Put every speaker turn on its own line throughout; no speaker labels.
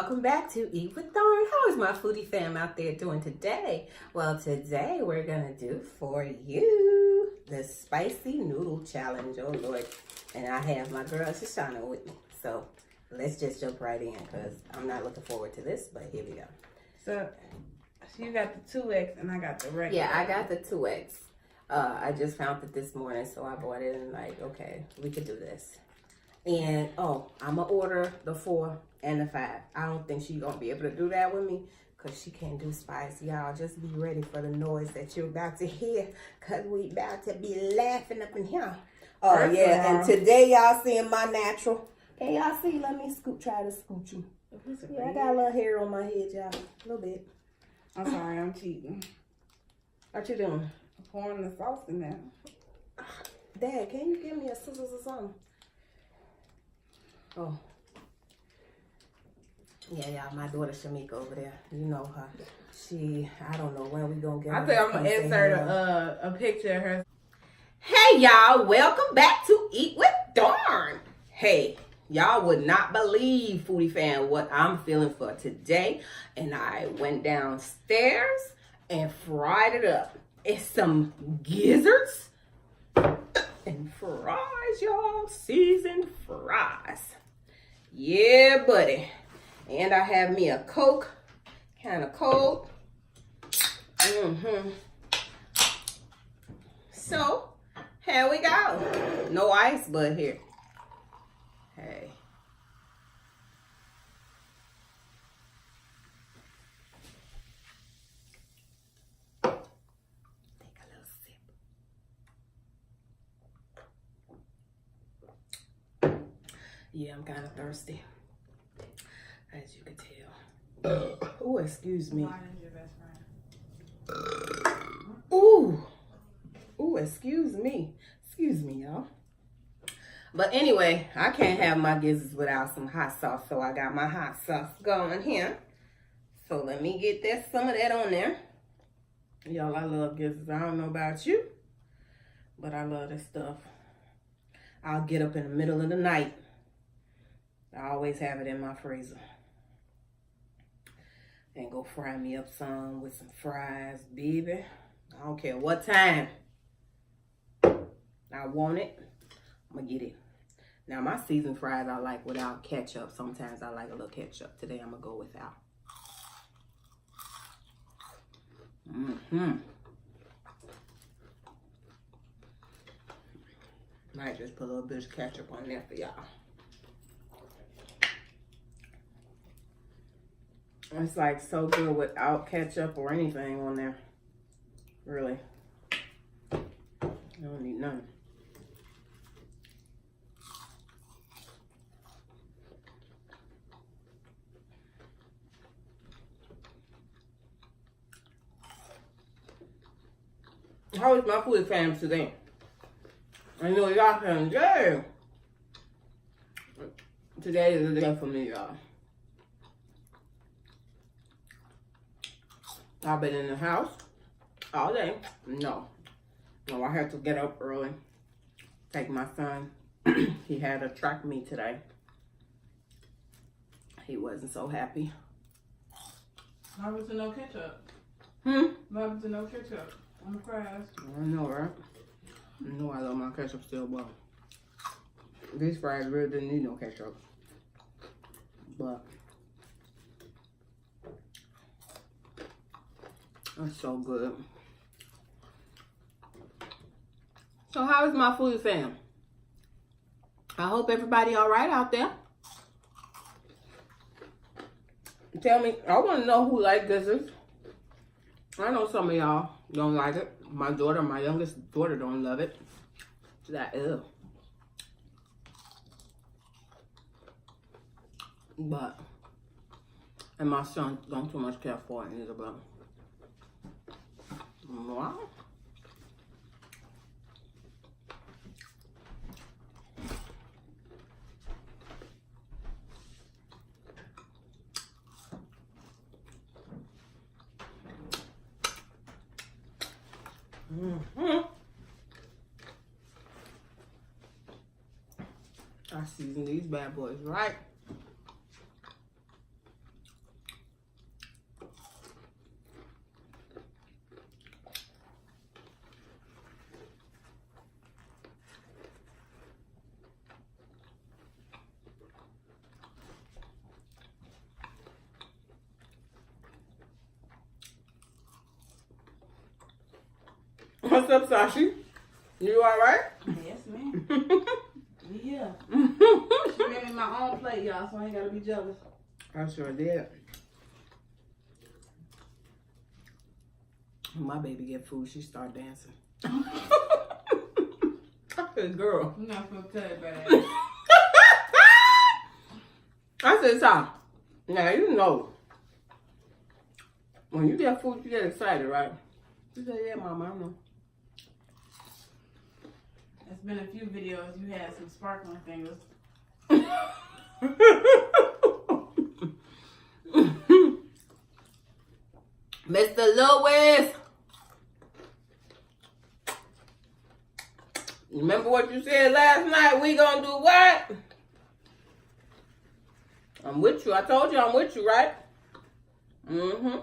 welcome back to Eat with Dawn. How is my foodie fam out there doing today? Well, today we're gonna do for you the spicy noodle challenge. Oh Lord. And I have my girl Shoshana with me. So let's just jump right in because I'm not looking forward to this, but here we go.
So you got the 2X and I got the regular.
Yeah, I got the 2X. I just found it this morning, so I bought it and like, okay, we could do this. And oh, I'm gonna order the 4 and the 5. I don't think she's gonna be able to do that with me because she can't do spicy. Y'all just be ready for the noise that you're about to hear because we about to be laughing up in here. Oh
First
yeah, and today y'all seeing my natural. Can y'all see? Let me try to scoot you. Yeah, I got a little hair on my head, y'all. A little bit.
I'm sorry, I'm cheating.
What you doing?
I'm pouring the sauce in there.
Dad, can you give me a scissors or something? Oh. Yeah, y'all, my daughter Shamika over there. You know her. I don't know when we gonna get her.
I think I'm gonna insert a picture of her.
Hey, y'all, welcome back to Eat with Dawn. Hey, y'all would not believe, foodie fan, what I'm feeling for today. And I went downstairs and fried it up. It's some gizzards and fries, y'all. Seasoned fries. Yeah, buddy. And I have me a Coke, kind of cold. So, here we go. No ice, but here. Hey. Take a little sip. Yeah, I'm kind of thirsty. As you can tell. Oh, excuse me. Ooh. Ooh, excuse me. Excuse me, y'all. But anyway, I can't have my gizzards without some hot sauce. So I got my hot sauce going here. So let me get some of that on there. Y'all, I love gizzards. I don't know about you, but I love this stuff. I'll get up in the middle of the night. I always have it in my freezer. And go fry me up some with some fries, baby. I don't care what time I want it, I'm gonna get it. Now my seasoned fries I like without ketchup. Sometimes I like a little ketchup. Today I'm gonna go without. Might just put a little bit of ketchup on there for y'all. It's like so good without ketchup or anything on there. Really. I don't need none. How is my foodie fam today? I know y'all saying, yeah. Today is the day for me, y'all. I've been in the house all day. No, I had to get up early. Take my son. He had a track meet today. He wasn't so happy.
Why was there no ketchup? Why was there no ketchup on the fries?
I know, right? I know I love my ketchup still, but these fries really didn't need no ketchup. But that's so good. So how is my foodie fam? I hope everybody all right out there. Tell me, I want to know who like gizzards. I know some of y'all don't like it. My daughter, my youngest daughter don't love it. It's that ew. But, and my son don't too much care for it either, but wow. I season these bad boys right. What's up, Sashi? You alright?
Yes, ma'am. We here. She made me my own plate, y'all, so I ain't gotta be jealous.
I sure did. When my baby get food, she start dancing. I said, girl.
I'm not gonna tell you about that.
I said, Tom, now you know, when you get food, you get excited, right? She said, yeah, Mama, I know.
There's been a few videos you had some sparkling fingers.
Mr. Lewis. Remember what you said last night? We gonna do what? I'm with you. I told you I'm with you, right? Mm-hmm.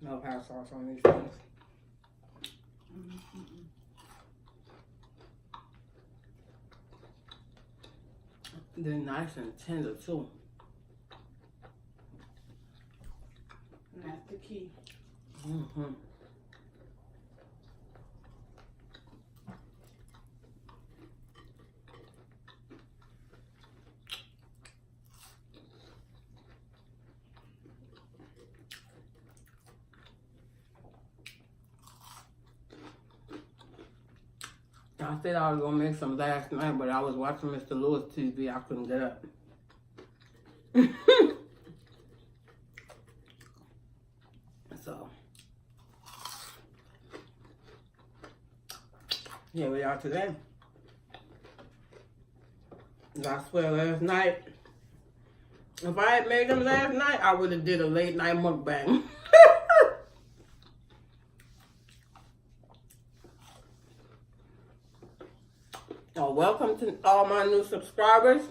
No hot sauce on these things. They're nice and tender too.
And that's the key.
Mm-hmm. I said I was gonna make some last night, but I was watching Mr. Lewis TV. I couldn't get up. So, here we are today. And I swear last night, if I had made them last night, I would have did a late night mukbang. Oh, welcome to all my new subscribers.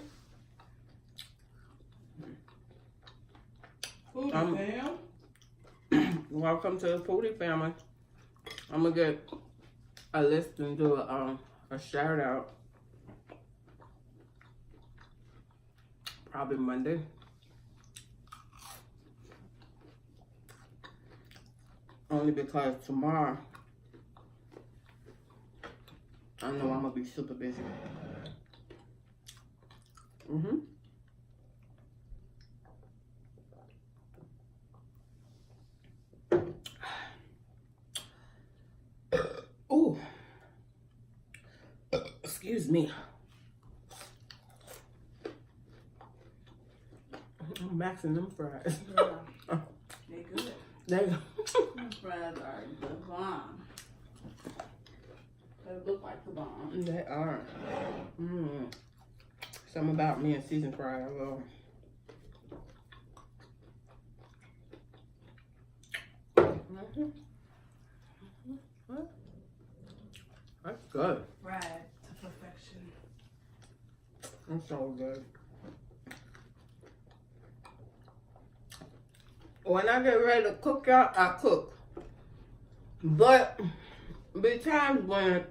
Foodie fam.
Welcome to the Foodie family. I'm gonna get a list and do a shout out. Probably Monday. Only because tomorrow I know I'm gonna be super busy. Mm-hmm. Ooh. Excuse me. I'm maxing them fries.
Yeah. They good.
They
Them fries are the bomb. They look like the bomb.
They are. Something about me and seasoned fries. I love them. That's good.
Fried to perfection.
That's so good. When I get ready to cook out, I cook. But be times when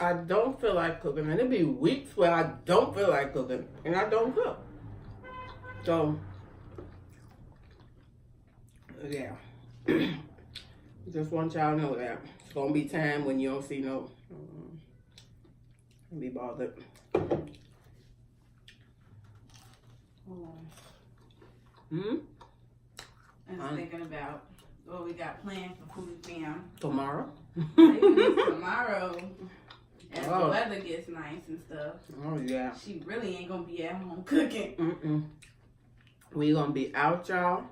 I don't feel like cooking, and it be weeks where I don't feel like cooking, and I don't cook. So, yeah. Just want y'all to know that. It's going to be time when you don't see no, be bothered.
And I'm thinking about what we got planned for Foodie fam.
Tomorrow?
Maybe tomorrow. As the weather gets nice and stuff.
Oh, yeah.
She really ain't gonna be at home cooking.
We gonna be out, y'all.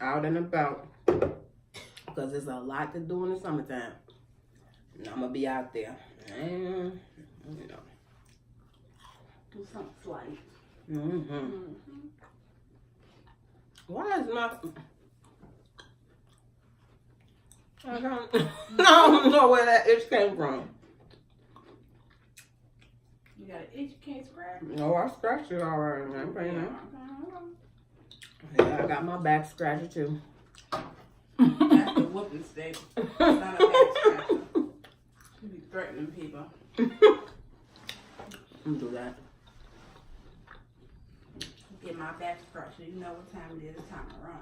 Out and about. Because there's a lot to do in the summertime. And I'm gonna be out there. And, you know.
Do something slight.
Why is my... I don't know where that itch came from.
You got an itch you can't scratch?
No, I scratched it already, man. You know. Yeah, I got my back scratcher too.
That's the whooping stick. It's not a back scratcher. You be threatening people.
I'm do that.
Get my batch crusher. You know what time it is. It's time to run.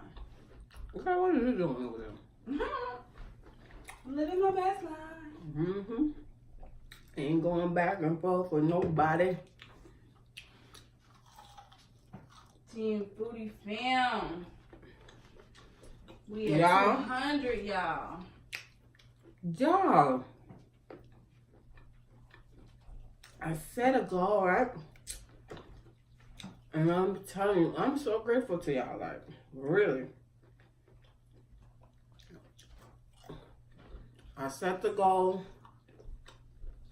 Okay, what are you doing over there?
I'm living my best life.
Ain't going back and forth with nobody.
Team Foodie Fam. We at
Y'all.
200, y'all.
Y'all. I set a goal, right? And I'm telling you, I'm so grateful to y'all. Like, really. I set the goal.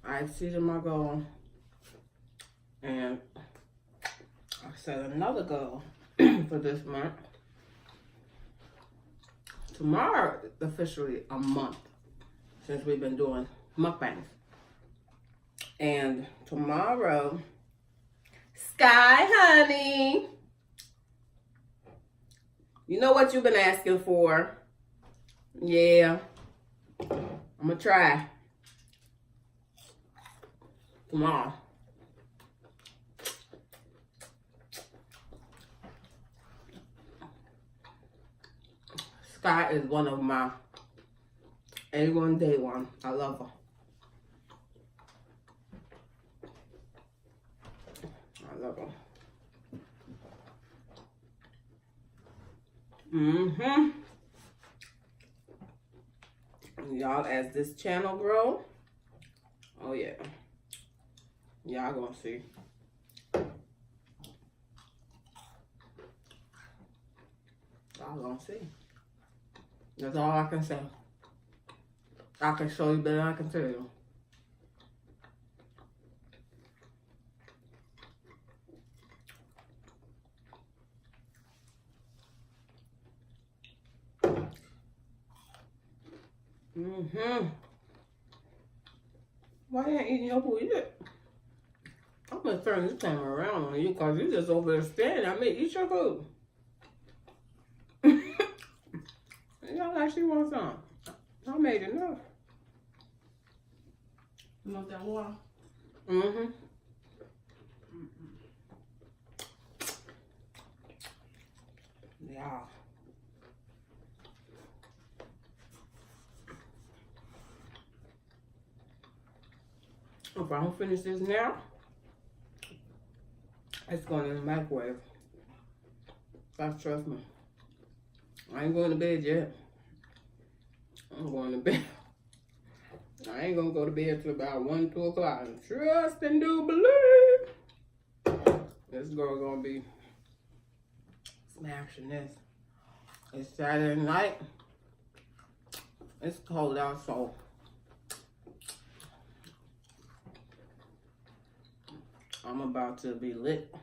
I exceeded my goal. And I set another goal for this month. Tomorrow is officially a month since we've been doing mukbangs. And tomorrow, Sky Honey, you know what you've been asking for? Yeah, I'm gonna try tomorrow. Sky is one of my A1 day one. I love her. I love her. Y'all, as this channel grow, oh yeah, y'all gonna see. Y'all gonna see. That's all I can say. I can show you better than I can tell you. Why you ain't eating your food yet? I'm gonna turn this camera around on you because you just over there standing. I mean, eat your food. Y'all like she wants some. I made enough.
You want that water?
Yeah. If I don't finish this now, it's going in the microwave. Guys, trust me. I ain't going to bed yet. I'm going to bed. I ain't gonna go to bed till about 1, 2 o'clock. And trust and do believe. This girl gonna be smashing this. It's Saturday night. It's cold out, so I'm about to be lit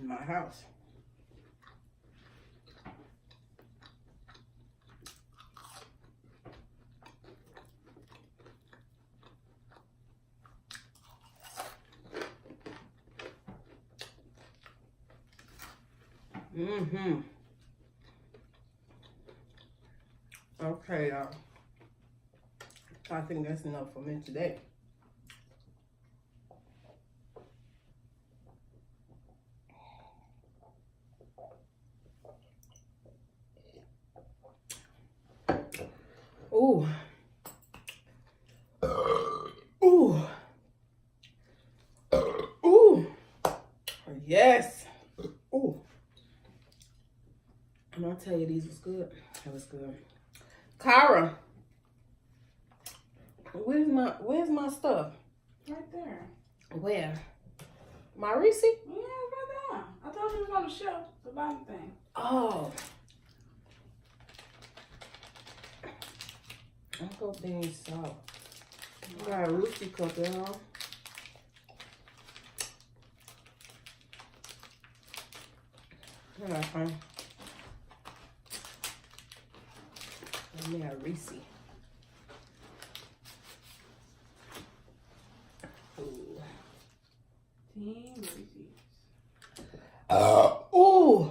in my house. Okay, y'all. I think that's enough for me today. Ooh. Ooh. Ooh. Yes. Ooh. I'm gonna tell you, these was good. That was good. Cara, where's my stuff?
Right there.
Where? My receipt?
Yeah, right there. I told you it was on the shelf, the bottom thing.
Oh. Uncle being soft. I got a roofie cup, y'all. Let me have Reese. Ooh.
Team Reese's.
Ooh.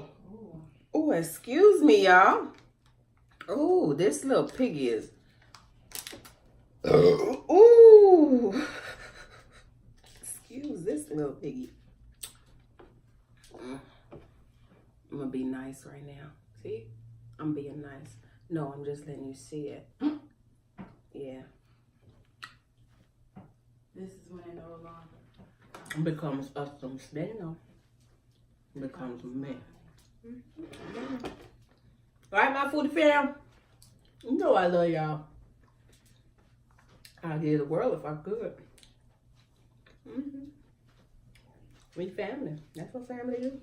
Ooh, excuse me, y'all. Ooh, this little piggy is. Ooh. Excuse this little piggy. I'm gonna be nice right now. See? I'm being nice. No, I'm just letting you see it. Yeah.
This is when it no longer
becomes us some smell. Becomes me. Alright, my foodie fam. You know I love y'all. I'd give the world if I could. We family. That's what family is.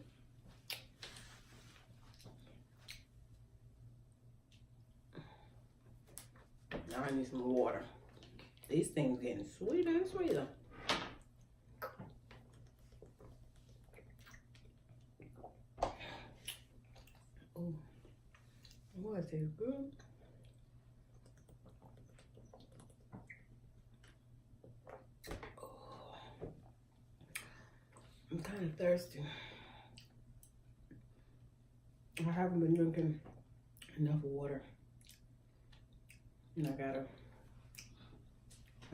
Now I need some water. These things getting sweeter and sweeter. Oh, boy, it tastes good. Oh, I'm kind of thirsty. I haven't been drinking enough water. And I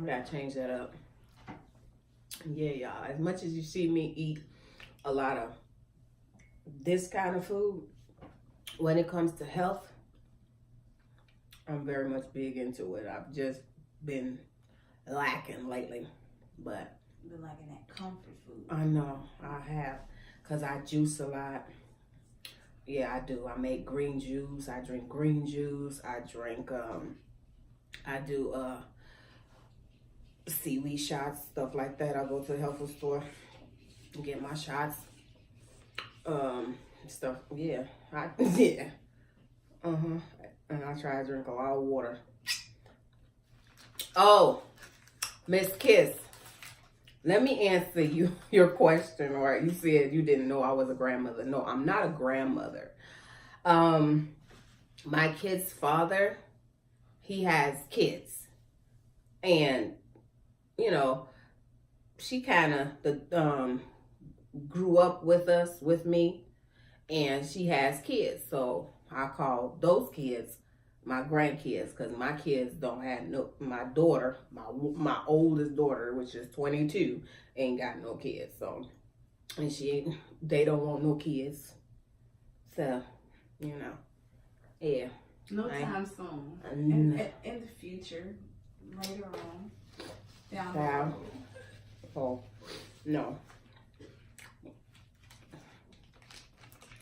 gotta change that up. Yeah, y'all. As much as you see me eat a lot of this kind of food, when it comes to health, I'm very much big into it. I've just been lacking lately, but
been liking that comfort food.
I know I have, cause I juice a lot. Yeah, I do. I make green juice. I drink green juice. I drink I do seaweed shots, stuff like that. I go to the health food store and get my shots. Stuff, yeah. Yeah. And I try to drink a lot of water. Oh, Miss Kiss, let me answer your question. Or you said you didn't know I was a grandmother. No, I'm not a grandmother. My kid's father, he has kids, and you know, she kind of grew up with me, and she has kids, so I call those kids my grandkids, because my kids don't have no. My daughter, my oldest daughter, which is 22, ain't got no kids, so, and they don't want no kids, so you know, yeah.
No time soon. In the future, later on, down the road.
Oh, no.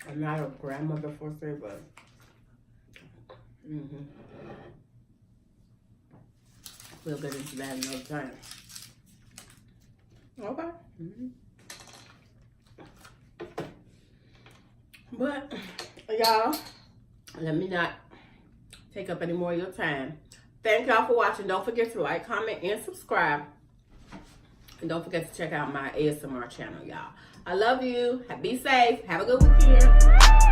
I'm not a grandmother for sure, but we'll get into that another time. Okay. But y'all, let me not take up any more of your time. Thank y'all for watching. Don't forget to like, comment, and subscribe. And don't forget to check out my ASMR channel, y'all. I love you. Be safe. Have a good weekend.